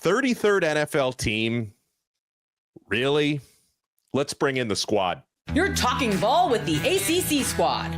33rd NFL team? Really? Let's bring in the squad. You're talking ball with the ACC Squad.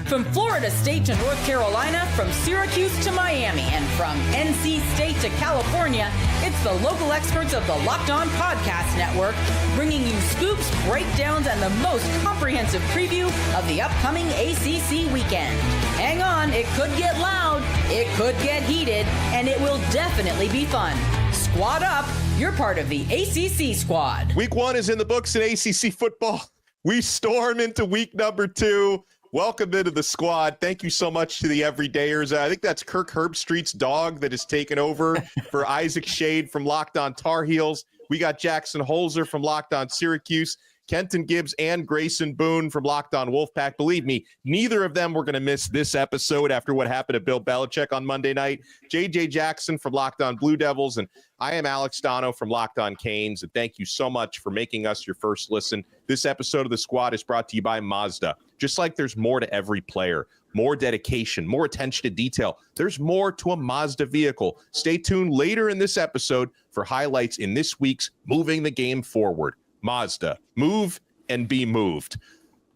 From Florida State to North Carolina, from Syracuse to Miami, and from NC State to California, it's the local experts of the Locked On Podcast Network bringing you scoops, breakdowns, and the most comprehensive preview of the upcoming ACC weekend. Hang on, it could get loud, it could get heated, and it will definitely be fun. Squad up, you're part of the ACC Squad. Week 1 is in the books in ACC football. We storm into week number 2. Welcome into the squad. Thank you so much to the everydayers. I think that's Kirk Herbstreit's dog that has taken over for Isaac Shade from Locked On Tar Heels. We got Jackson Holzer from Locked On Syracuse, Kenton Gibbs and Grayson Boone from Locked On Wolfpack. Believe me, neither of them were going to miss this episode after what happened to Bill Belichick on Monday night. JJ Jackson from Locked On Blue Devils, and I am Alex Dono from Locked On Canes, and thank you so much for making us your first listen. This episode of the squad is brought to you by Mazda. Just like there's more to every player, more dedication, more attention to detail, there's more to a Mazda vehicle. Stay tuned later in this episode for highlights in this week's Moving the Game Forward. Mazda, move and be moved.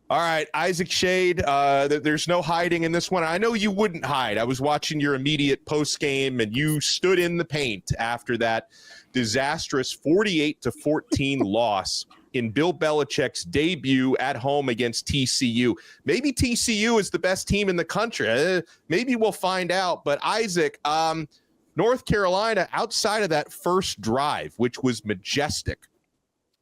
All right, Isaac Shade, there's no hiding in this one. I know you wouldn't hide. I was watching your immediate post game, and you stood in the paint after that disastrous 48-14 loss in Bill Belichick's debut at home against TCU. Maybe TCU is the best team in the country. Maybe we'll find out. But Isaac, North Carolina, outside of that first drive, which was majestic,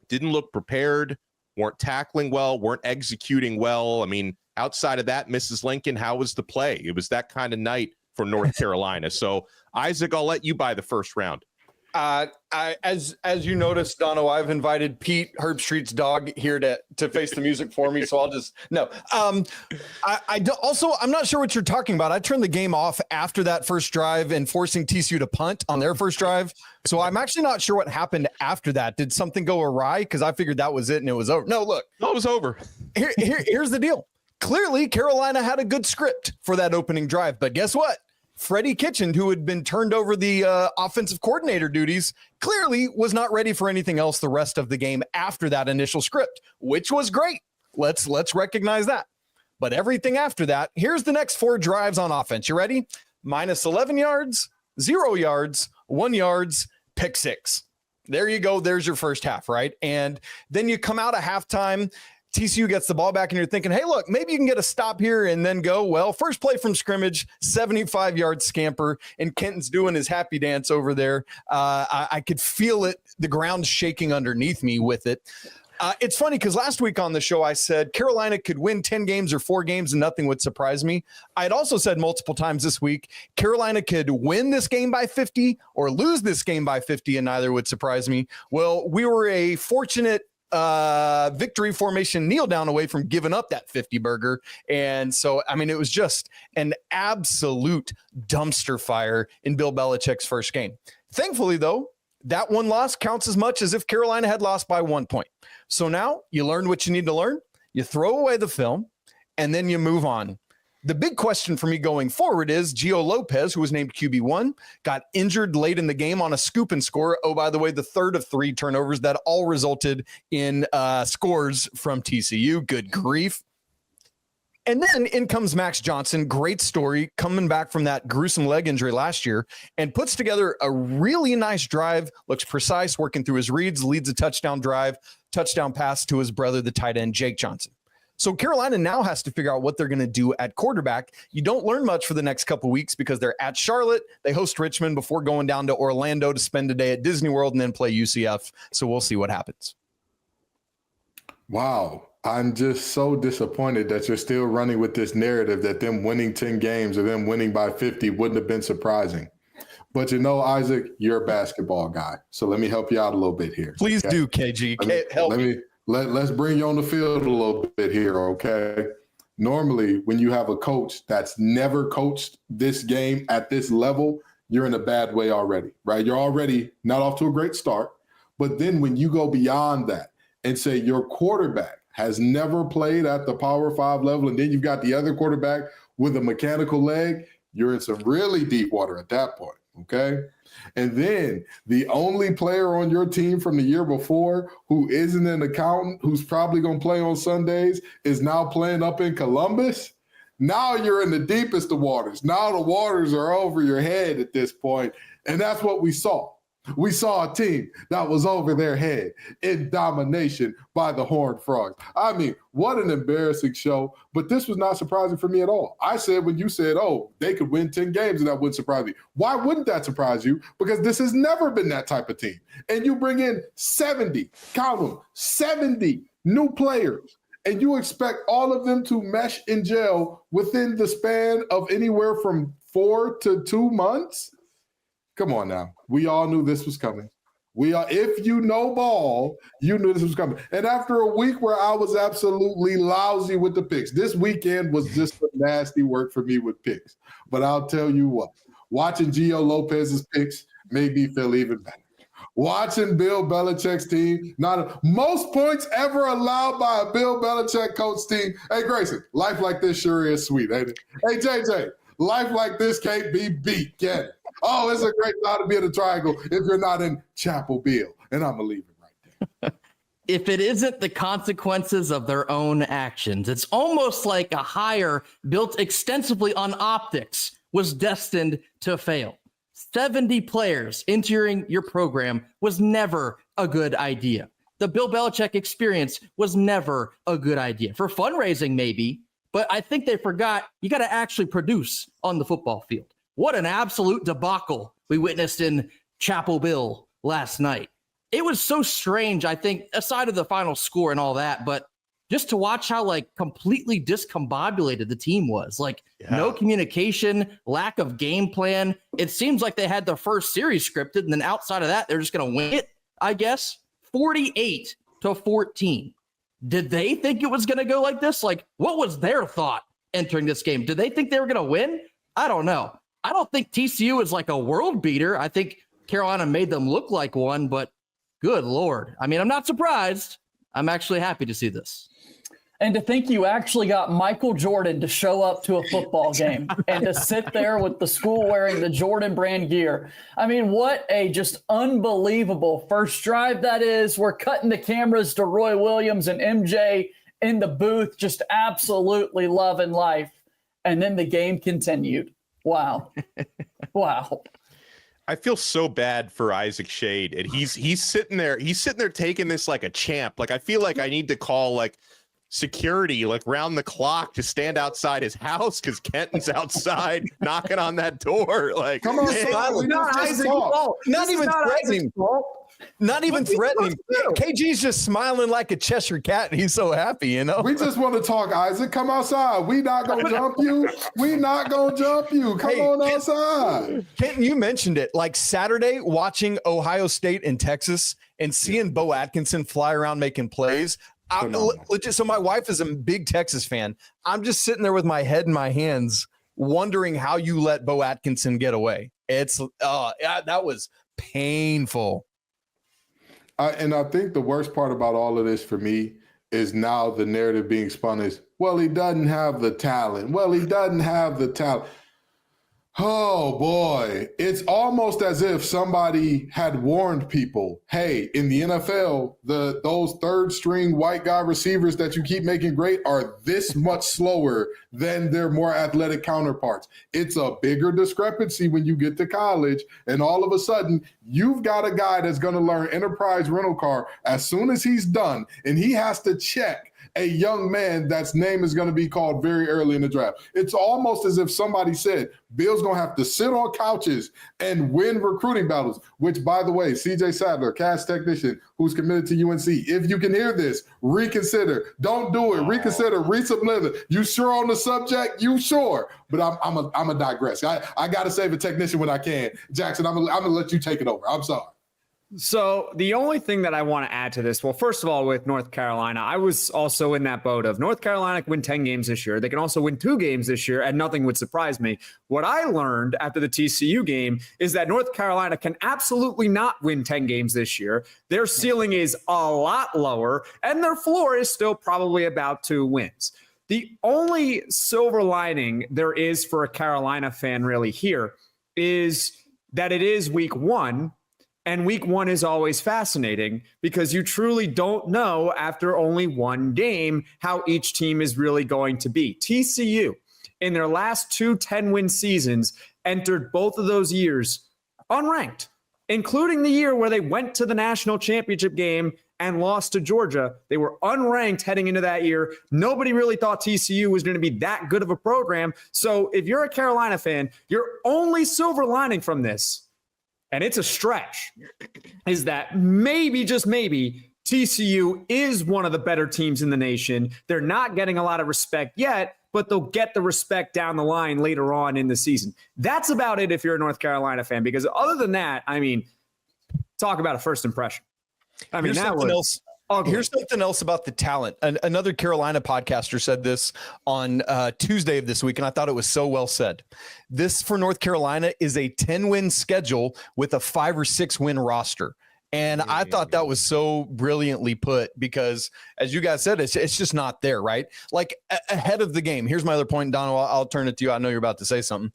didn't look prepared, weren't tackling well, weren't executing well. I mean, outside of that, Mrs. Lincoln, how was the play? It was that kind of night for North Carolina. So, Isaac, I'll let you buy the first round. As you noticed, Dono, I've invited Pete, Herbstreit's dog, here to face the music for me. So I'll just no. I'm not sure what you're talking about. I turned the game off after that first drive and forcing TCU to punt on their first drive. So I'm actually not sure what happened after that. Did something go awry? Because I figured that was it and it was over. No, look, it was over. Here's the deal. Clearly, Carolina had a good script for that opening drive, but guess what? Freddie Kitchen, who had been turned over the offensive coordinator duties, clearly was not ready for anything else the rest of the game after that initial script, which was great. Let's recognize that. But everything after that, here's the next 4 drives on offense. You ready? Minus 11 yards, 0 yards, 1 yards, pick 6. There you go. There's your first half, right? And then you come out at halftime. TCU gets the ball back and you're thinking, hey, look, maybe you can get a stop here and then go. Well, first play from scrimmage, 75-yard scamper, and Kenton's doing his happy dance over there. I could feel it, the ground shaking underneath me with it. It's funny because last week on the show, I said Carolina could win 10 games or 4 games and nothing would surprise me. I had also said multiple times this week, Carolina could win this game by 50 or lose this game by 50 and neither would surprise me. Well, we were a fortunate victory formation kneel down away from giving up that 50 burger. And so, I mean, it was just an absolute dumpster fire in Bill Belichick's first game. Thankfully, though, that one loss counts as much as if Carolina had lost by 1 point. So now you learned what you need to learn. You throw away the film and then you move on. The big question for me going forward is Gio Lopez, who was named QB1, got injured late in the game on a scoop and score. Oh, by the way, the third of 3 turnovers that all resulted in scores from TCU. Good grief. And then in comes Max Johnson. Great story, coming back from that gruesome leg injury last year and puts together a really nice drive, looks precise, working through his reads, leads a touchdown drive, touchdown pass to his brother, the tight end, Jake Johnson. So Carolina now has to figure out what they're going to do at quarterback. You don't learn much for the next couple of weeks because they're at Charlotte. They host Richmond before going down to Orlando to spend a day at Disney World and then play UCF. So we'll see what happens. Wow. I'm just so disappointed that you're still running with this narrative that them winning 10 games or them winning by 50 wouldn't have been surprising. But you know, Isaac, you're a basketball guy. So let me help you out a little bit here. Please do, KG. Help me. Let's bring you on the field a little bit here, okay? Normally, when you have a coach that's never coached this game at this level, you're in a bad way already, right? You're already not off to a great start. But then when you go beyond that and say your quarterback has never played at the Power 5 level, and then you've got the other quarterback with a mechanical leg, you're in some really deep water at that point, okay? And then the only player on your team from the year before who isn't an accountant, who's probably going to play on Sundays, is now playing up in Columbus. Now you're in the deepest of waters. Now the waters are over your head at this point. And that's what we saw. We saw a team that was over their head in domination by the Horned Frogs. I mean, what an embarrassing show. But this was not surprising for me at all. I said when you said, oh, they could win 10 games and that wouldn't surprise me. Why wouldn't that surprise you? Because this has never been that type of team. And you bring in 70, count them, 70 new players. And you expect all of them to mesh and gel within the span of anywhere from 4 to 2 months? Come on now. We all knew this was coming. If you know ball, you knew this was coming. And after a week where I was absolutely lousy with the picks, this weekend was just a nasty work for me with picks. But I'll tell you what, watching Gio Lopez's picks made me feel even better. Watching Bill Belichick's team, most points ever allowed by a Bill Belichick coach team. Hey, Grayson, life like this sure is sweet, ain't it? Hey, JJ, life like this can't be beat, can it? Oh, it's a great time to be in the Triangle if you're not in Chapel Bill. And I'm going to leave it right there. If it isn't the consequences of their own actions, it's almost like a hire built extensively on optics was destined to fail. 70 players entering your program was never a good idea. The Bill Belichick experience was never a good idea. For fundraising, maybe, but I think they forgot you got to actually produce on the football field. What an absolute debacle we witnessed in Chapel Bill last night. It was so strange, I think, aside of the final score and all that, but just to watch how completely discombobulated the team was. No communication, lack of game plan. It seems like they had the first series scripted, and then outside of that, they're just going to win it, I guess. 48-14. Did they think it was going to go like this? What was their thought entering this game? Did they think they were going to win? I don't know. I don't think TCU is a world beater. I think Carolina made them look like one, but good Lord. I mean, I'm not surprised. I'm actually happy to see this. And to think you actually got Michael Jordan to show up to a football game and to sit there with the school wearing the Jordan brand gear. I mean, what a just unbelievable first drive that is. We're cutting the cameras to Roy Williams and MJ in the booth, just absolutely loving life. And then the game continued. Wow. Wow. I feel so bad for Isaac Shade, and he's sitting there taking this like a champ. I feel like I need to call security round the clock to stand outside his house because Kenton's outside knocking on that door. Come on, hey, not Isaac's fault. Not even threatening. Not even threatening. KG's just smiling like a Cheshire cat, and he's so happy, We just want to talk, Isaac. Come outside. We not going to jump you. We not going to jump you. Come on outside. Kenton, you mentioned it. Saturday, watching Ohio State and Texas and seeing Bo Atkinson fly around making plays. So my wife is a big Texas fan. I'm just sitting there with my head in my hands, wondering how you let Bo Atkinson get away. That was painful. And I think the worst part about all of this for me is now the narrative being spun is, well, he doesn't have the talent. Oh, boy. It's almost as if somebody had warned people, hey, in the NFL, those third-string white guy receivers that you keep making great are this much slower than their more athletic counterparts. It's a bigger discrepancy when you get to college, and all of a sudden, you've got a guy that's going to learn enterprise rental car as soon as he's done, and he has to check a young man that's name is going to be called very early in the draft. It's almost as if somebody said, Bill's going to have to sit on couches and win recruiting battles, which, by the way, CJ Sadler, cast technician who's committed to UNC, if you can hear this, reconsider. Don't do it. Reconsider. Resubmit it. You sure on the subject? You sure? But I'm a digress. I got to save a technician when I can. Jackson, I'm gonna let you take it over. I'm sorry. So the only thing that I want to add to this, well, first of all, with North Carolina, I was also in that boat of North Carolina can win 10 games this year. They can also win 2 games this year, and nothing would surprise me. What I learned after the TCU game is that North Carolina can absolutely not win 10 games this year. Their ceiling is a lot lower, and their floor is still probably about 2 wins. The only silver lining there is for a Carolina fan really here is that it is week one. And week one is always fascinating because you truly don't know after only one game how each team is really going to be. TCU, in their last 2 10-win seasons, entered both of those years unranked, including the year where they went to the national championship game and lost to Georgia. They were unranked heading into that year. Nobody really thought TCU was going to be that good of a program. So if you're a Carolina fan, your only silver lining from this, and it's a stretch, is that maybe, just maybe, TCU is one of the better teams in the nation. They're not getting a lot of respect yet, but they'll get the respect down the line later on in the season. That's about it if you're a North Carolina fan, because other than that, I mean, talk about a first impression. I mean, Here's something else about the talent. Another Carolina podcaster said this on Tuesday of this week, and I thought it was so well said. This for North Carolina is a 10-win schedule with a 5 or 6 win roster. And I thought that was so brilliantly put because, as you guys said, it's just not there, right? Like ahead of the game. Here's my other point, Dono. I'll turn it to you. I know you're about to say something.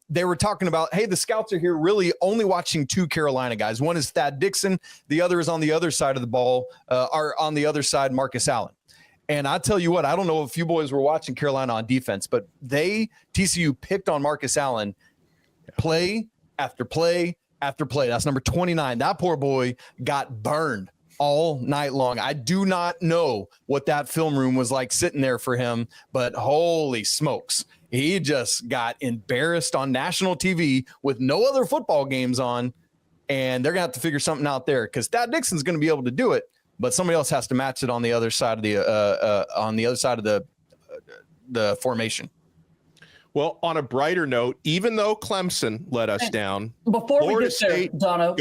They were talking about, hey, the scouts are here really only watching 2 Carolina guys. One is Thad Dixon. The other is on the other side of the ball, or on the other side, Marcus Allen. And I tell you what, I don't know if you boys were watching Carolina on defense, but TCU picked on Marcus Allen play after play after play. That's number 29. That poor boy got burned all night long. I do not know what that film room was like sitting there for him, but holy smokes. He just got embarrassed on national TV with no other football games on, and they're going to have to figure something out there because Thad Dixon's going to be able to do it, but somebody else has to match it on the other side of the formation. Well, on a brighter note, even though Clemson let us down, before Florida we get State, there, Dono,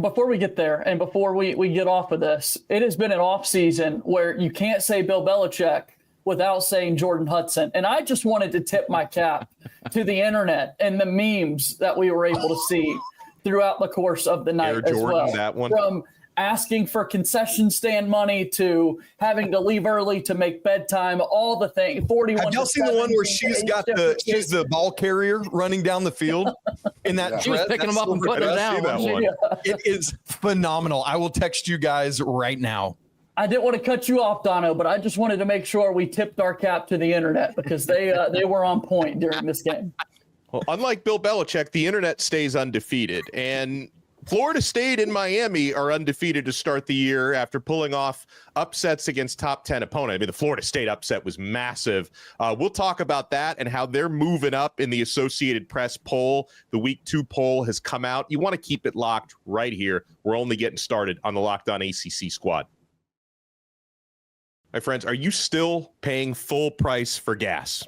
before we get there, and before we get off of this, it has been an off season where you can't say Bill Belichick without saying Jordan Hudson. And I just wanted to tip my cap to the internet and the memes that we were able to see throughout the course of the night as well. That one. From asking for concession stand money to having to leave early to make bedtime, all the things. 41. Have y'all seen the one where she's the ball carrier running down the field in that dress? She was picking them up and putting them down. It is phenomenal. I will text you guys right now. I didn't want to cut you off, Dono, but I just wanted to make sure we tipped our cap to the internet because they were on point during this game. Well, unlike Bill Belichick, the internet stays undefeated, and Florida State and Miami are undefeated to start the year after pulling off upsets against top 10 opponents. I mean, the Florida State upset was massive. We'll talk about that and how they're moving up in the Associated Press poll. The Week 2 poll has come out. You want to keep it locked right here. We're only getting started on the Locked On ACC Squad. My friends, are you still paying full price for gas?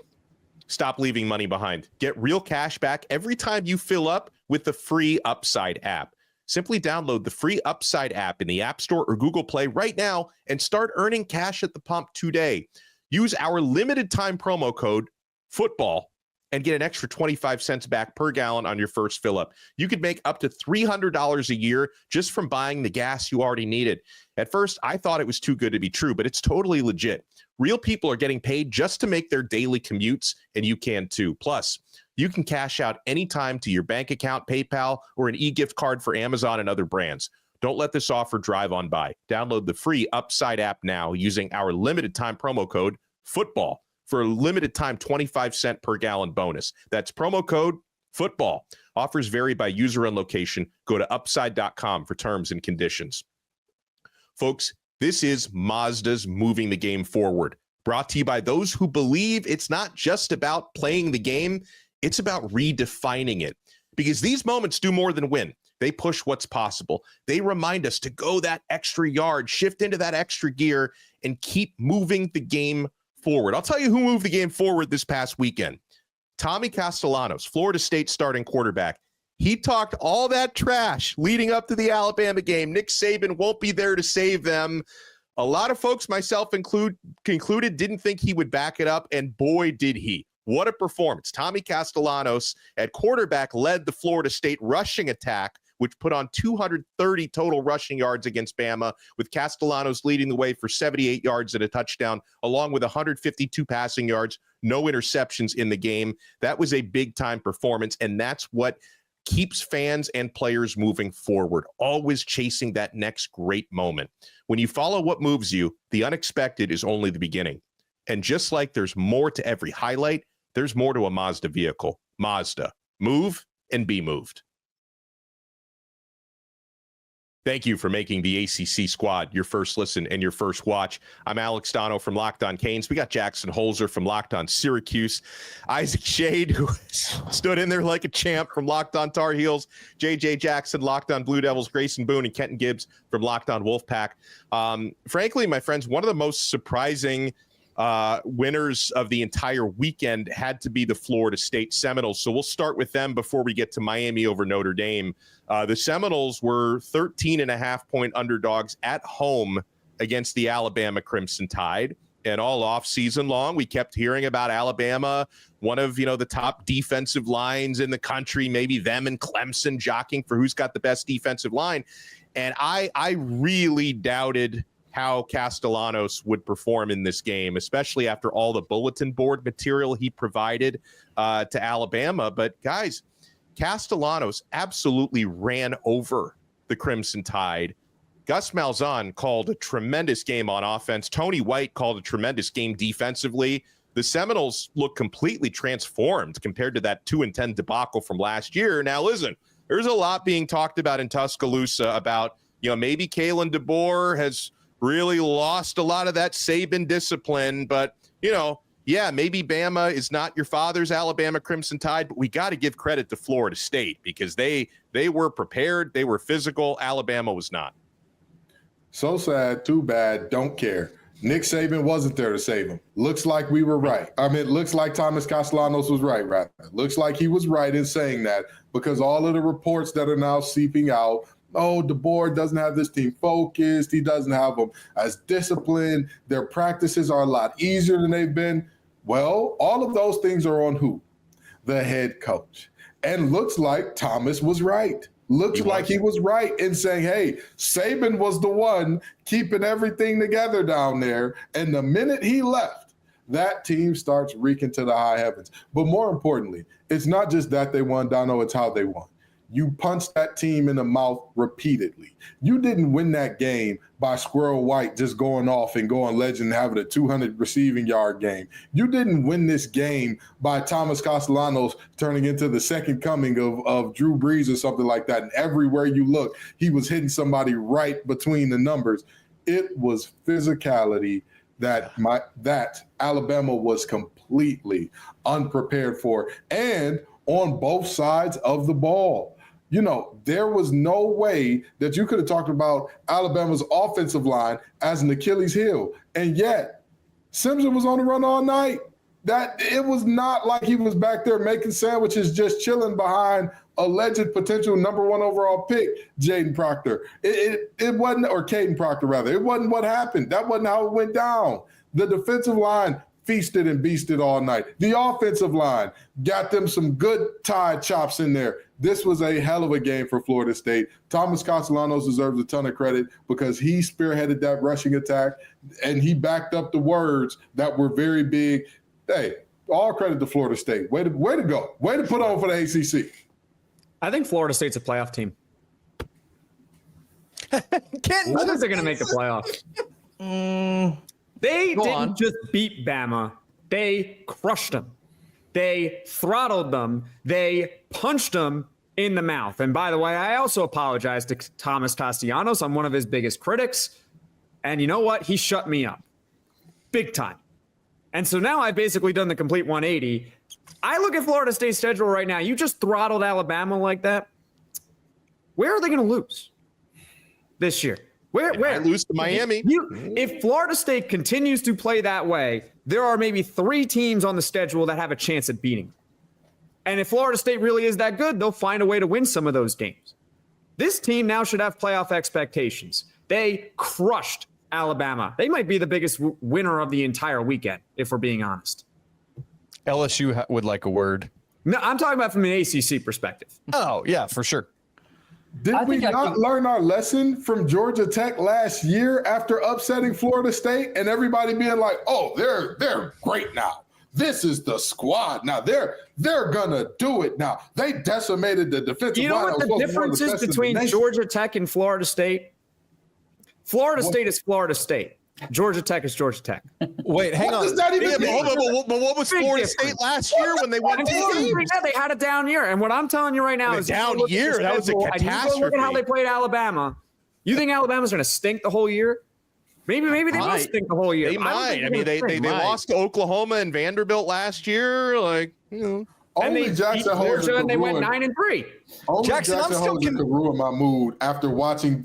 Stop leaving money behind. Get real cash back every time you fill up with the free Upside app. Simply download the free Upside app in the App Store or Google Play right now and start earning cash at the pump today. Use our limited time promo code FOOTBALL and get an extra 25 cents back per gallon on your first fill up. You could make up to $300 a year just from buying the gas you already needed. At first, I thought it was too good to be true, but it's totally legit. Real people are getting paid just to make their daily commutes, and you can too. Plus, you can cash out anytime to your bank account, PayPal, or an e-gift card for Amazon and other brands. Don't let this offer drive on by. Download the free Upside app now using our limited time promo code FOOTBALL for a limited time 25 cent per gallon bonus. That's promo code FOOTBALL. Offers vary by user and location. Go to upside.com for terms and conditions. Folks, this is Mazda's Moving the Game Forward. Brought to you by those who believe it's not just about playing the game, it's about redefining it. Because these moments do more than win. They push what's possible. They remind us to go that extra yard, shift into that extra gear, and keep moving the game forward. I'll tell you who moved the game forward this past weekend. Tommy Castellanos, Florida State starting quarterback. He talked all that trash leading up to the Alabama game. Nick Saban won't be there to save them. A lot of folks, myself concluded, didn't think he would back it up, and boy, did he. What a performance. Tommy Castellanos at quarterback led the Florida State rushing attack, which put on 230 total rushing yards against Bama, with Castellanos leading the way for 78 yards and a touchdown, along with 152 passing yards, no interceptions in the game. That was a big-time performance, and that's what keeps fans and players moving forward, always chasing that next great moment. When you follow what moves you, the unexpected is only the beginning. And just like there's more to every highlight, there's more to a Mazda vehicle. Mazda, move and be moved. Thank you for making the ACC Squad your first listen and your first watch. I'm Alex Dono from Locked On Canes. We got Jackson Holzer from Locked On Syracuse. Isaac Shade, who stood in there like a champ from Locked On Tar Heels. JJ Jackson, Locked On Blue Devils. Grayson Boone and Kenton Gibbs from Locked On Wolfpack. Frankly, my friends, one of the most surprising winners of the entire weekend had to be the Florida State Seminoles. So we'll start with them before we get to Miami over Notre Dame. The Seminoles were 13.5-point underdogs at home against the Alabama Crimson Tide. And all off season long, we kept hearing about Alabama, one of, the top defensive lines in the country, maybe them and Clemson jockeying for who's got the best defensive line. And I really doubted how Castellanos would perform in this game, especially after all the bulletin board material he provided to Alabama. But guys, Castellanos absolutely ran over the Crimson Tide. Gus Malzahn called a tremendous game on offense. Tony White called a tremendous game defensively. The Seminoles look completely transformed compared to that 2-10 debacle from last year. Now, listen, there's a lot being talked about in Tuscaloosa about, maybe Kalen DeBoer has really lost a lot of that Saban discipline, but, maybe Bama is not your father's Alabama Crimson Tide, but we got to give credit to Florida State because they were prepared, they were physical. Alabama was not. So sad, too bad, don't care. Nick Saban wasn't there to save him. Looks like we were right. It looks like Thomas Castellanos was right, rather. Looks like he was right in saying that because all of the reports that are now seeping out, DeBoer doesn't have this team focused. He doesn't have them as disciplined. Their practices are a lot easier than they've been. Well, all of those things are on who? The head coach. And looks like Thomas was right. Looks like he was right in saying, hey, Saban was the one keeping everything together down there. And the minute he left, that team starts reeking to the high heavens. But more importantly, it's not just that they won, Dono, it's how they won. You punched that team in the mouth repeatedly. You didn't win that game by Squirrel White just going off and going legend and having a 200 receiving yard game. You didn't win this game by Thomas Castellanos turning into the second coming of Drew Brees or something like that. And everywhere you look, he was hitting somebody right between the numbers. It was physicality that Alabama was completely unprepared for, and on both sides of the ball. There was no way that you could have talked about Alabama's offensive line as an Achilles heel. And yet, Simpson was on the run all night. That it was not like he was back there making sandwiches, just chilling behind alleged potential number 1 overall pick, Jaden Proctor. It wasn't, or Caden Proctor rather. It wasn't what happened. That wasn't how it went down. The defensive line feasted and beasted all night. The offensive line got them some good Tide chops in there. This was a hell of a game for Florida State. Thomas Castellanos deserves a ton of credit because he spearheaded that rushing attack, and he backed up the words that were very big. Hey, all credit to Florida State. Way to go. Way to put on for the ACC. I think Florida State's a playoff team. I think they're going to make the playoffs. They didn't just beat Bama. They crushed them. They throttled them. They punched them in the mouth. And by the way, I also apologize to Thomas Castellanos. I'm one of his biggest critics. And you know what? He shut me up. Big time. And so now I've basically done the complete 180. I look at Florida State's schedule right now. You just throttled Alabama like that. Where are they going to lose this year? Where? Lose to Miami. If Florida State continues to play that way, there are maybe 3 teams on the schedule that have a chance at beating them. And if Florida State really is that good, they'll find a way to win some of those games. This team now should have playoff expectations. They crushed Alabama. They might be the biggest winner of the entire weekend, if we're being honest. LSU would like a word. No, I'm talking about from an ACC perspective. Oh, yeah, for sure. Did we not learn our lesson from Georgia Tech last year after upsetting Florida State and everybody being like, oh, they're great now. this is the squad. Now they're gonna do it. Now they decimated the defensive line. You know what the difference is between Georgia Tech and Florida State? Florida State is Florida State. Georgia Tech is Georgia Tech. Wait, hang on. Does that even mean? But what was Florida State last year when they went to the games? Yeah, they had a down year. And what I'm telling you right now is down year. That was a catastrophe. Look at how they played Alabama. You think Alabama's going to stink the whole year? Maybe they will stink the whole year. They might. I mean, they lost to Oklahoma and Vanderbilt last year. Like, you know. Only Jackson Hoser and they went 9-3. Only Jackson Hoser could ruin my mood after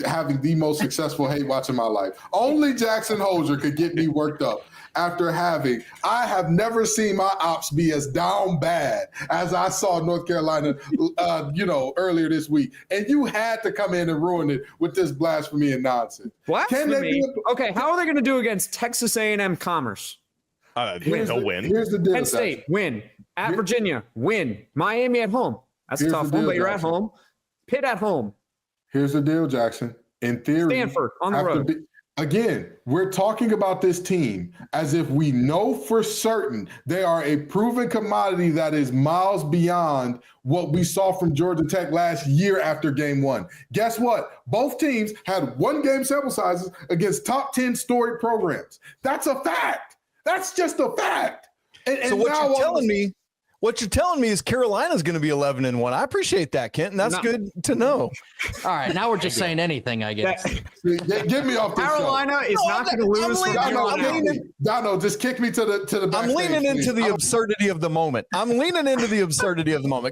having the most successful hate watch in my life. Only Jackson Hoser could get me worked up after I have never seen my ops be as down bad as I saw North Carolina, earlier this week. And you had to come in and ruin it with this blasphemy and nonsense. Blasphemy? Okay, how are they going to do against Texas A&M Commerce? They'll win. Here's the deal. Penn State, win. At Virginia, win. Miami at home. That's a tough one, but you're at home. Pitt at home. Here's the deal, Jackson. In theory, Stanford on the road. Again, we're talking about this team as if we know for certain they are a proven commodity that is miles beyond what we saw from Georgia Tech last year after game one. Guess what? Both teams had 1 game sample sizes against top 10 storied programs. That's a fact. That's just a fact. And so what you're telling me is Carolina's going to be 11-1. I appreciate that, Kent, and that's good to know. All right, now we're just saying anything, I guess. Get me off this Carolina is not going to lose. Dono, just kick me to the backstage. I'm leaning into the absurdity of the moment.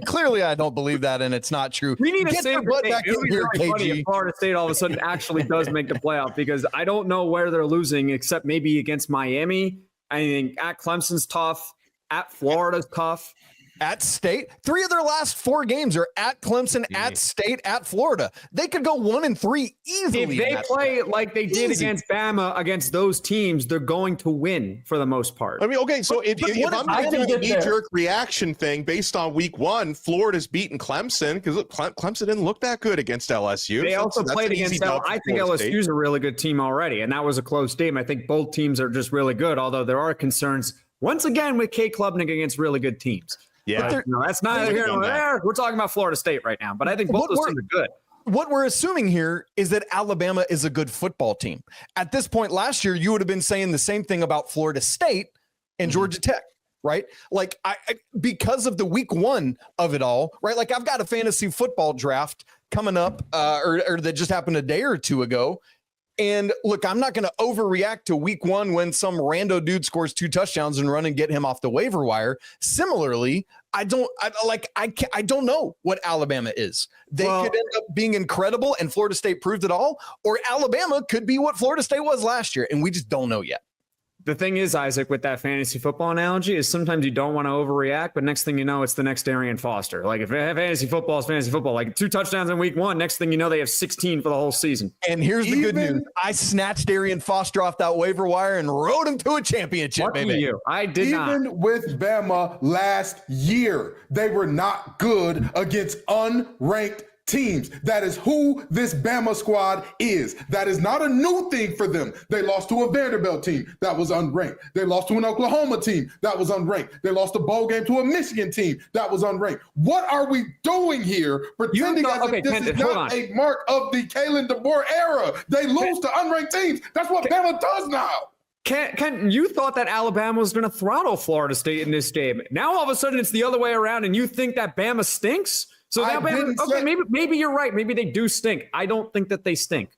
Clearly, I don't believe that, and it's not true. We need Get to your butt back in here, KG. Florida State all of a sudden actually does make the playoff, because I don't know where they're losing except maybe against Miami. I think at Clemson's tough. At Florida's tough. At State, 3 of their last 4 games are at Clemson, at State, at Florida. They could go 1-3 easily. If they play like they did against Bama, against those teams, they're going to win for the most part. I mean, okay, so if I'm doing a knee-jerk reaction thing based on week 1, Florida's beaten Clemson because Clemson didn't look that good against LSU. They also played against I think LSU's a really good team already, and that was a close game. I think both teams are just really good, although there are concerns once again with K Klubnik against really good teams. Yeah, that's neither here nor there. We're talking about Florida State right now, but I think both those teams are good. What we're assuming here is that Alabama is a good football team. At this point last year, you would have been saying the same thing about Florida State and Georgia Tech, right? Like, I because of the week 1 of it all, right? Like, I've got a fantasy football draft coming up, or that just happened a day or 2 ago. And look, I'm not going to overreact to week 1 when some rando dude scores 2 touchdowns and run and get him off the waiver wire. Similarly, I don't know what Alabama is. They could end up being incredible, and Florida State proved it all, or Alabama could be what Florida State was last year, and we just don't know yet. The thing is, Isaac, with that fantasy football analogy, is sometimes you don't want to overreact, but next thing you know, it's the next Darian Foster. Like, if fantasy football is fantasy football, like 2 touchdowns in week 1, next thing you know, they have 16 for the whole season. And here's the good news. I snatched Darian Foster off that waiver wire and rode him to a championship, baby. You. I did not. Even with Bama last year, they were not good against unranked teams. That is who this Bama squad is. That is not a new thing for them. They lost to a Vanderbilt team that was unranked. They lost to an Oklahoma team that was unranked. They lost a bowl game to a Michigan team that was unranked. What are we doing here pretending as if this is not a mark of the Kalen DeBoer era? They lose to unranked teams. That's what Bama does now. Ken, you thought that Alabama was going to throttle Florida State in this game. Now all of a sudden it's the other way around, and you think that Bama stinks? So maybe you're right. Maybe they do stink. I don't think that they stink.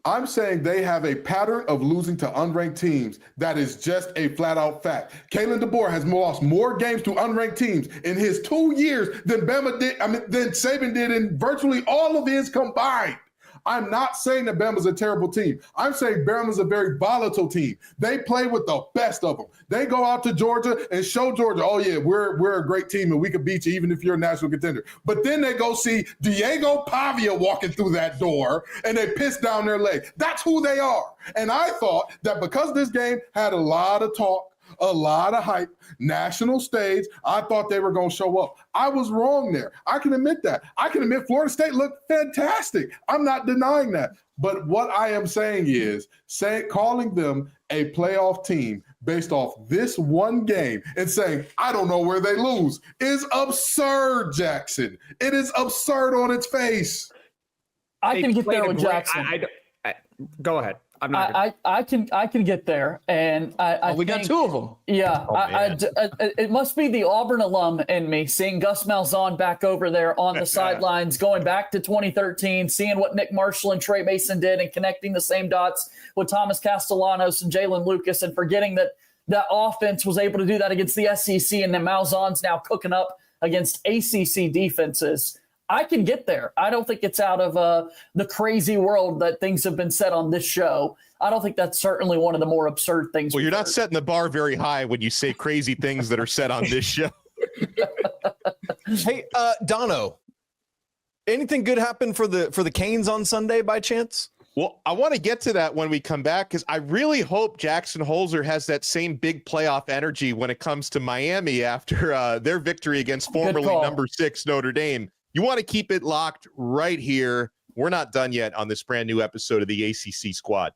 I'm saying they have a pattern of losing to unranked teams. That is just a flat out fact. Kalen DeBoer has lost more games to unranked teams in his 2 years than than Saban did in virtually all of his combined. I'm not saying that Bama's a terrible team. I'm saying Bama's a very volatile team. They play with the best of them. They go out to Georgia and show Georgia, oh yeah, we're a great team and we can beat you even if you're a national contender. But then they go see Diego Pavia walking through that door and they piss down their leg. That's who they are. And I thought that because this game had a lot of talk, A lot of hype, national stage. I thought they were going to show up. I was wrong there. I can admit that. I can admit Florida State looked fantastic. I'm not denying that. But what I am saying is calling them a playoff team based off this one game and saying, I don't know where they lose is absurd, Jackson. It is absurd on its face. I can get there with Jackson. Go ahead. I'm not. I can get there, and we got two of them. Yeah, it must be the Auburn alum in me seeing Gus Malzahn back over there on the sidelines, going back to 2013, seeing what Nick Marshall and Trey Mason did, and connecting the same dots with Thomas Castellanos and Jalen Lucas, and forgetting that that offense was able to do that against the SEC, and then Malzahn's now cooking up against ACC defenses. I can get there. I don't think it's out of the crazy world that things have been said on this show. I don't think that's certainly one of the more absurd things. Well, you're not setting the bar very high when you say crazy things that are said on this show. Hey, Dono, anything good happen for the Canes on Sunday by chance? Well, I want to get to that when we come back, because I really hope Jackson Holzer has that same big playoff energy when it comes to Miami after their victory against formerly number 6 Notre Dame. You want to keep it locked right here. We're not done yet on this brand new episode of the ACC Squad.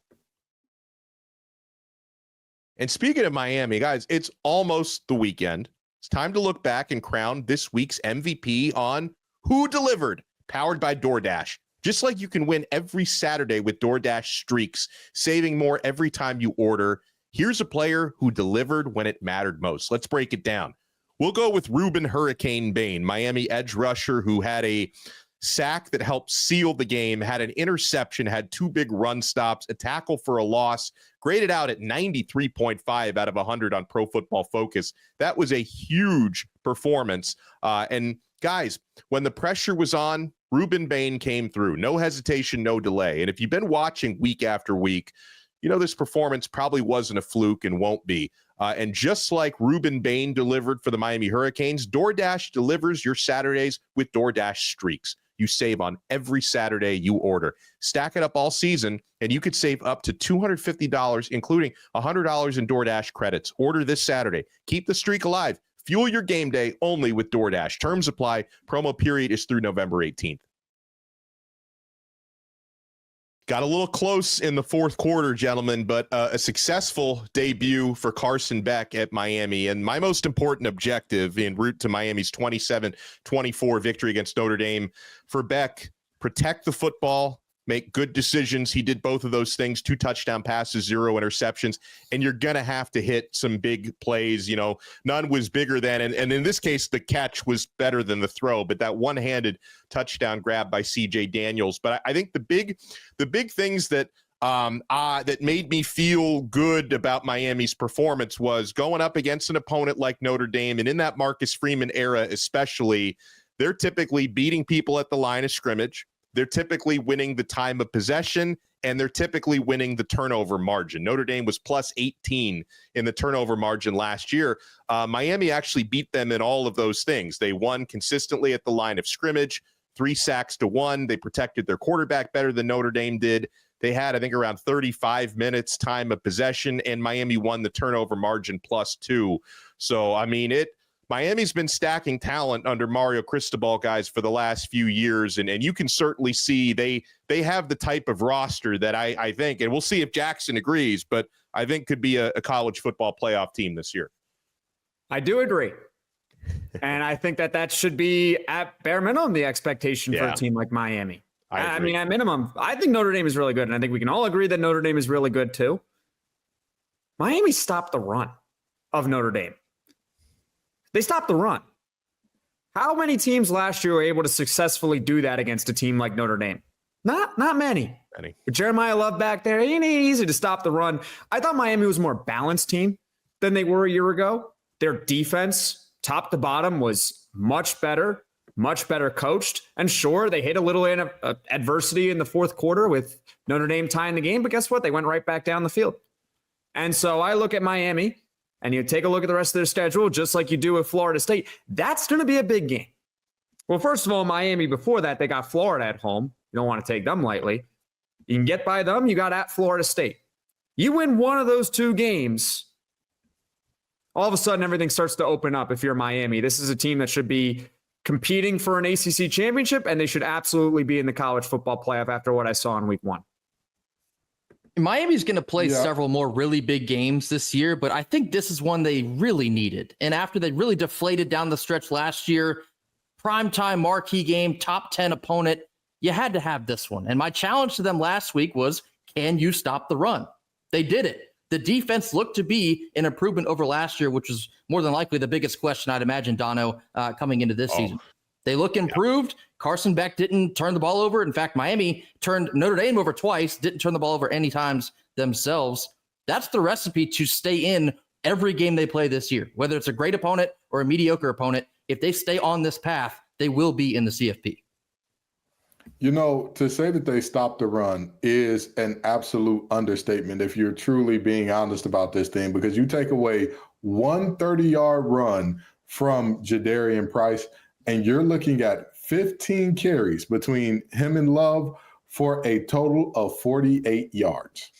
And speaking of Miami, guys, it's almost the weekend. It's time to look back and crown this week's MVP on Who Delivered, powered by DoorDash. Just like you can win every Saturday with DoorDash streaks, saving more every time you order, here's a player who delivered when it mattered most. Let's break it down. We'll go with Ruben Hurricane Bain, Miami edge rusher who had a sack that helped seal the game, had an interception, had 2 big run stops, a tackle for a loss, graded out at 93.5 out of 100 on Pro Football Focus. That was a huge performance. And guys, when the pressure was on, Ruben Bain came through. No hesitation, no delay. And if you've been watching week after week, you know this performance probably wasn't a fluke and won't be. And just like Ruben Bain delivered for the Miami Hurricanes, DoorDash delivers your Saturdays with DoorDash streaks. You save on every Saturday you order. Stack it up all season, and you could save up to $250, including $100 in DoorDash credits. Order this Saturday. Keep the streak alive. Fuel your game day only with DoorDash. Terms apply. Promo period is through November 18th. Got a little close in the fourth quarter, gentlemen, but a successful debut for Carson Beck at Miami. And my most important objective en route to Miami's 27-24 victory against Notre Dame for Beck, protect the football, make good decisions. He did both of those things, 2 touchdown passes, 0 interceptions, and you're going to have to hit some big plays. You know, none was bigger than, and in this case, the catch was better than the throw, but that one-handed touchdown grab by CJ Daniels. But I think the big things that that made me feel good about Miami's performance was going up against an opponent like Notre Dame, and in that Marcus Freeman era especially, they're typically beating people at the line of scrimmage. They're typically winning the time of possession, and they're typically winning the turnover margin. Notre Dame was plus 18 in the turnover margin last year. Miami actually beat them in all of those things. They won consistently at the line of scrimmage, 3 sacks to 1. They protected their quarterback better than Notre Dame did. They had, I think, around 35 minutes time of possession, and Miami won the turnover margin plus 2. So, I mean, Miami's been stacking talent under Mario Cristobal, guys, for the last few years, and you can certainly see they have the type of roster that I think, and we'll see if Jackson agrees, but I think could be a college football playoff team this year. I do agree. And I think that should be at bare minimum the expectation for a team like Miami. I mean, at minimum, I think Notre Dame is really good, and I think we can all agree that Notre Dame is really good too. Miami stopped the run of Notre Dame. They stopped the run. How many teams last year were able to successfully do that against a team like Notre Dame? Not many. With Jeremiah Love back there, it ain't easy to stop the run. I thought Miami was a more balanced team than they were a year ago. Their defense, top to bottom, was much better coached. And sure, they hit a little adversity in the fourth quarter with Notre Dame tying the game, but guess what? They went right back down the field. And so I look at Miami, and you take a look at the rest of their schedule, just like you do with Florida State, that's going to be a big game. Well, first of all, Miami, before that, they got Florida at home. You don't want to take them lightly. You can get by them. You got at Florida State. You win one of those 2 games, all of a sudden everything starts to open up if you're Miami. This is a team that should be competing for an ACC championship, and they should absolutely be in the college football playoff after what I saw in week 1. Miami's going to play several more really big games this year, but I think this is one they really needed. And after they really deflated down the stretch last year, primetime marquee game, top 10 opponent, you had to have this one. And my challenge to them last week was, can you stop the run? They did it. The defense looked to be an improvement over last year, which was more than likely the biggest question I'd imagine, Dono, coming into this season. They look improved. Carson Beck didn't turn the ball over. In fact, Miami turned Notre Dame over twice, didn't turn the ball over any times themselves. That's the recipe to stay in every game they play this year, whether it's a great opponent or a mediocre opponent. If they stay on this path, they will be in the CFP. You know, to say that they stopped the run is an absolute understatement if you're truly being honest about this thing, because you take away one 30-yard run from Jadarian Price, and you're looking at 15 carries between him and Love for a total of 48 yards.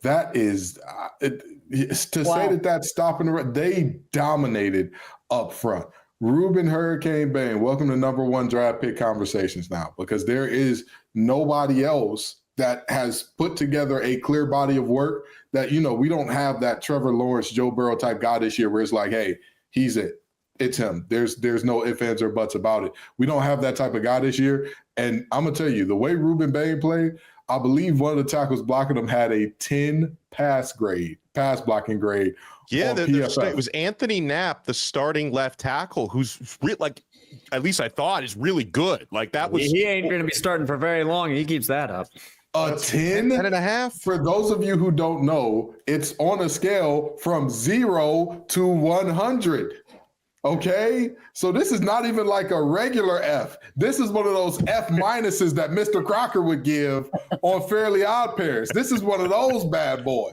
That is say that that's stopping the run. They dominated up front. Ruben Hurricane Bain, welcome to number 1 draft pick conversations now, because there is nobody else that has put together a clear body of work that, you know, we don't have that Trevor Lawrence, Joe Burrow type guy this year where it's like, hey, he's it. It's him. There's no ifs, ands, or buts about it. We don't have that type of guy this year. And I'm going to tell you, the way Ruben Bain played, I believe one of the tackles blocking him had a 10 pass blocking grade. Yeah, it was Anthony Knapp, the starting left tackle, who's like, at least I thought, is really good. Like that was. He ain't going to be starting for very long. He keeps that up. A 10 and a half. For those of you who don't know, it's on a scale from 0 to 100. Okay, so this is not even like a regular F. This is one of those F minuses that Mr. Crocker would give on Fairly Odd Parents. This is one of those bad boys.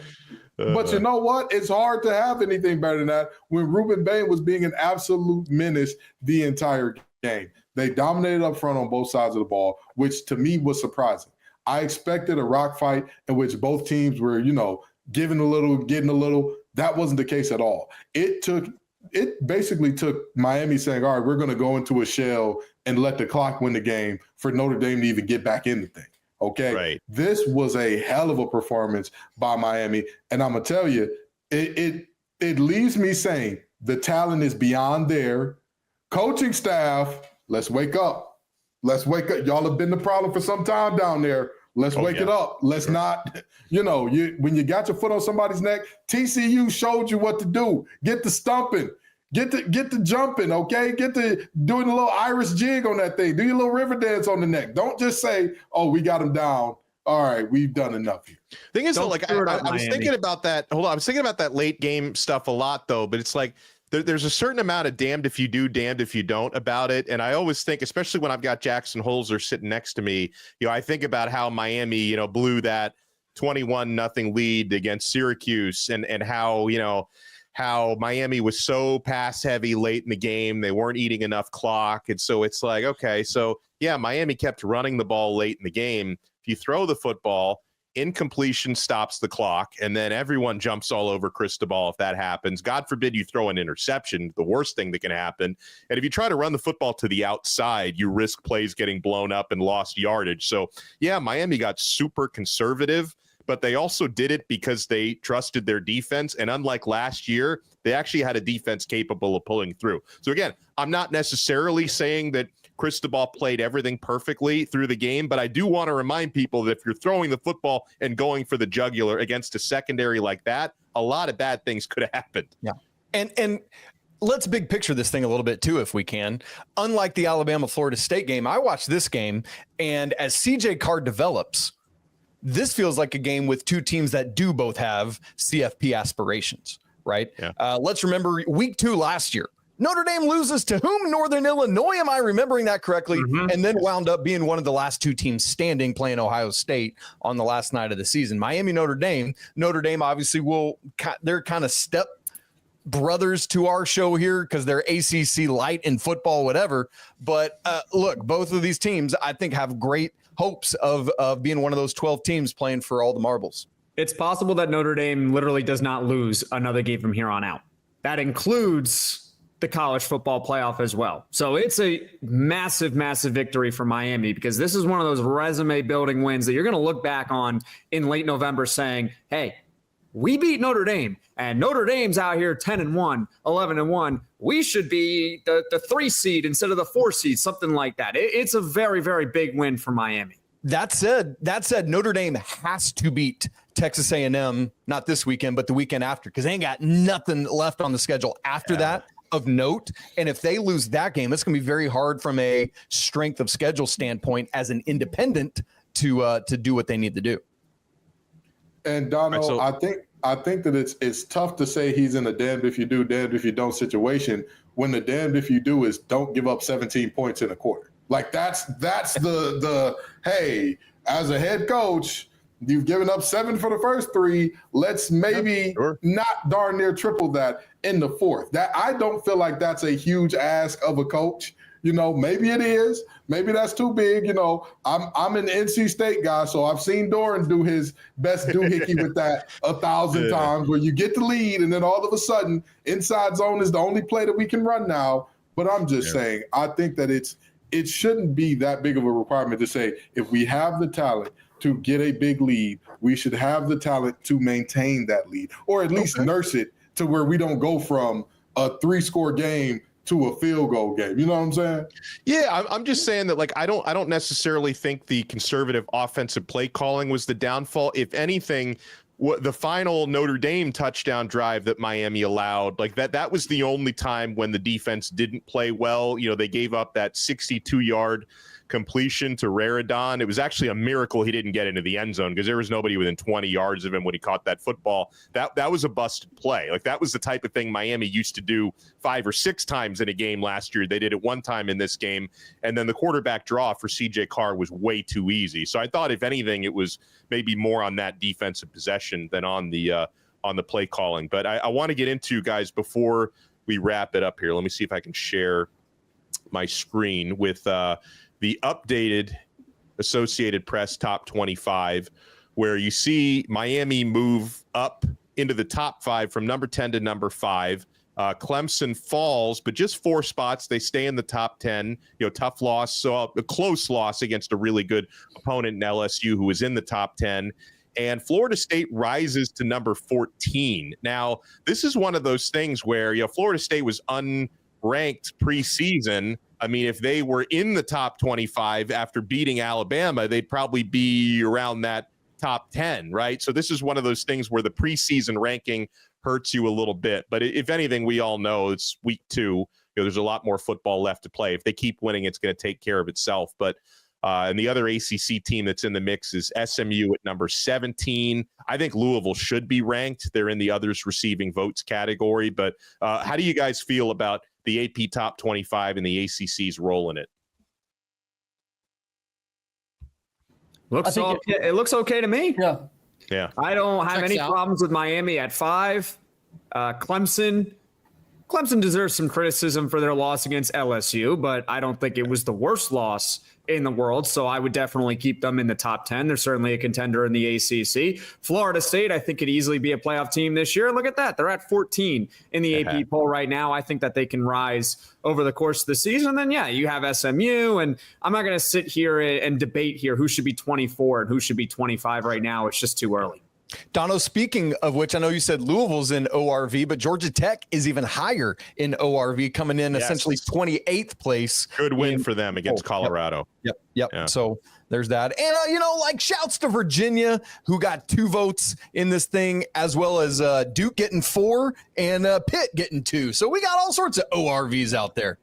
But you know what? It's hard to have anything better than that when Ruben Bain was being an absolute menace the entire game. They dominated up front on both sides of the ball, which to me was surprising. I expected a rock fight in which both teams were, you know, giving a little, getting a little. That wasn't the case at all. It basically took Miami saying, all right, we're going to go into a shell and let the clock win the game for Notre Dame to even get back in the thing. Okay. Right. This was a hell of a performance by Miami. And I'm going to tell you, it leaves me saying the talent is beyond there. Coaching staff, let's wake up. Let's wake up. Y'all have been the problem for some time down there. Let's wake it up. Let's not, when you got your foot on somebody's neck, TCU showed you what to do. Get the stumping. Get the jumping, okay? Get the doing a little Irish jig on that thing. Do your little river dance on the neck. Don't just say, oh, we got him down. All right, we've done enough here. Thing is, I was thinking about that. Hold on. I was thinking about that late game stuff a lot, though, but it's like, there's a certain amount of damned if you do, damned if you don't about it. And I always think, especially when I've got Jackson Holzer sitting next to me, I think about how Miami, blew that 21-0 lead against Syracuse and how Miami was so pass heavy late in the game. They weren't eating enough clock. And so it's like, okay, so yeah, Miami kept running the ball late in the game. If you throw the football, incompletion stops the clock, and then everyone jumps all over Cristobal if that happens. God forbid you throw an interception, the worst thing that can happen. And if you try to run the football to the outside, you risk plays getting blown up and lost yardage. So, yeah, Miami got super conservative, but they also did it because they trusted their defense. And unlike last year, they actually had a defense capable of pulling through. So, again, I'm not necessarily saying that Cristobal played everything perfectly through the game, but I do want to remind people that if you're throwing the football and going for the jugular against a secondary like that, a lot of bad things could have happened. Yeah. And let's big picture this thing a little bit too, if we can. Unlike the Alabama-Florida State game, I watched this game, and as CJ Carr develops, this feels like a game with two teams that do both have CFP aspirations, right? Yeah. Let's remember week 2 last year. Notre Dame loses to whom? Northern Illinois. Am I remembering that correctly? Mm-hmm. And then wound up being one of the last 2 teams standing playing Ohio State on the last night of the season. Miami, Notre Dame. Notre Dame obviously they're kind of step brothers to our show here because they're ACC light in football, whatever. But look, both of these teams, I think, have great hopes of being one of those 12 teams playing for all the marbles. It's possible that Notre Dame literally does not lose another game from here on out. that includes the college football playoff as well. So it's a massive, massive victory for Miami, because this is one of those resume building wins that you're going to look back on in late November saying, hey, we beat Notre Dame, and Notre Dame's out here 10-1, 11-1. We should be the 3 seed instead of the 4 seed, something like that. It's a very, very big win for Miami. That said, Notre Dame has to beat Texas A&M, not this weekend, but the weekend after, because they ain't got nothing left on the schedule after that of note. And if they lose that game, it's going to be very hard from a strength of schedule standpoint as an independent to do what they need to do. And Dono, I think that it's tough to say he's in a damned if you do, damned if you don't situation when the damned if you do is don't give up 17 points in a quarter. Like that's the hey, as a head coach, you've given up 7 for the first 3. Let's maybe not darn near triple that in the fourth. That I don't feel like that's a huge ask of a coach. You know, maybe it is. Maybe that's too big. You know, I'm an NC State guy, so I've seen Doran do his best doohickey with that 1,000 times, where you get the lead and then all of a sudden inside zone is the only play that we can run now. But I'm just saying, I think that it shouldn't be that big of a requirement to say if we have the talent to get a big lead, we should have the talent to maintain that lead, or at least nurse it to where we don't go from a 3-score game to a field goal game. You know what I'm saying? Yeah, I'm just saying that, like, I don't necessarily think the conservative offensive play calling was the downfall. If anything, the final Notre Dame touchdown drive that Miami allowed, like that was the only time when the defense didn't play well. You know, they gave up that 62-yard completion to Raridon. It was actually a miracle he didn't get into the end zone, because there was nobody within 20 yards of him when he caught that football. That was a busted play. Like, that was the type of thing Miami used to do 5 or 6 times in a game last year. They did it 1 time in this game, and then the quarterback draw for CJ Carr was way too easy. So I thought, if anything, it was maybe more on that defensive possession than on the play calling. But I want to get into, guys, before we wrap it up here, let me see if I can share my screen with the updated Associated Press top 25, where you see Miami move up into the top 5 from number 10 to number 5. Clemson falls, but just 4 spots. They stay in the top 10. You know, tough loss, so a close loss against a really good opponent in LSU, who was in the top 10. And Florida State rises to number 14. Now, this is one of those things where, you know, Florida State was unranked preseason. I mean, if they were in the top 25 after beating Alabama, they'd probably be around that top 10, right? So this is one of those things where the preseason ranking hurts you a little bit. But if anything, we all know it's week 2. You know, there's a lot more football left to play. If they keep winning, it's going to take care of itself. But and the other ACC team that's in the mix is SMU at number 17. I think Louisville should be ranked. They're in the others receiving votes category. But how do you guys feel about the AP top 25 and the ACC's role in it? It looks okay to me. Yeah. I don't have Checks any out. problems with Miami at 5. Clemson deserves some criticism for their loss against LSU, but I don't think it was the worst loss in the world. So I would definitely keep them in the top 10. They're certainly a contender in the ACC. Florida State, I think, could easily be a playoff team this year. Look at that. They're at 14 in the AP poll right now. I think that they can rise over the course of the season. And then, yeah, you have SMU, and I'm not going to sit here and debate here who should be 24 and who should be 25 right now. It's just too early. Dono, speaking of which, I know you said Louisville's in ORV, but Georgia Tech is even higher in ORV, coming in essentially 28th place. Good win for them against Colorado. Yep. Yeah. So there's that. And, you know, like, shouts to Virginia, who got 2 votes in this thing, as well as Duke getting 4 and Pitt getting 2. So we got all sorts of ORVs out there.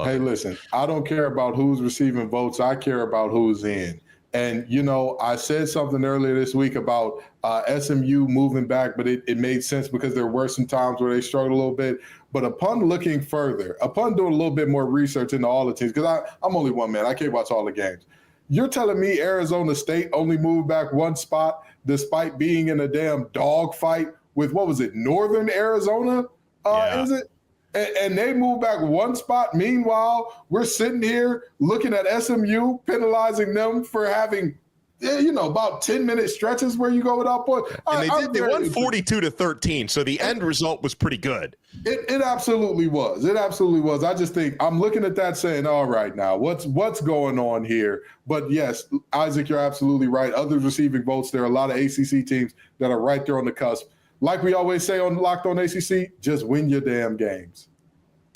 Hey, listen, I don't care about who's receiving votes. I care about who's in. And, you know, I said something earlier this week about SMU moving back, but it made sense because there were some times where they struggled a little bit. But upon looking further, upon doing a little bit more research into all the teams, because I'm only one man, I can't watch all the games. You're telling me Arizona State only moved back 1 spot despite being in a damn dogfight with, what was it, Northern Arizona? Is it? And they moved back 1 spot. Meanwhile, we're sitting here looking at SMU, penalizing them for having about 10-minute stretches where you go without points. And they won 42-13, so the end result was pretty good. It absolutely was. It absolutely was. I just think I'm looking at that saying, all right, now what's going on here? But yes, Isaac, you're absolutely right. Others receiving votes. There are a lot of ACC teams that are right there on the cusp. Like we always say on Locked On ACC, just win your damn games.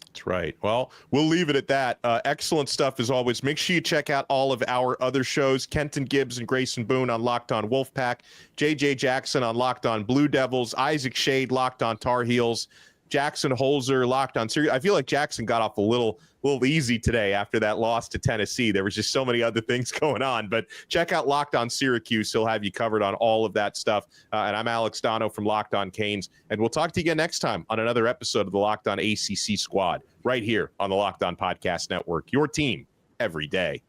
That's right. Well, we'll leave it at that. Excellent stuff as always. Make sure you check out all of our other shows. Kenton Gibbs and Grayson Boone on Locked On Wolfpack. JJ Jackson on Locked On Blue Devils. Isaac Shade, Locked On Tar Heels. Jackson Holzer, Locked On Syracuse. I feel like Jackson got off a little easy today after that loss to Tennessee. There was just so many other things going on. But check out Locked On Syracuse. He'll have you covered on all of that stuff. And I'm Alex Dono from Locked On Canes. And we'll talk to you again next time on another episode of the Locked On ACC Squad right here on the Locked On Podcast Network. Your team every day.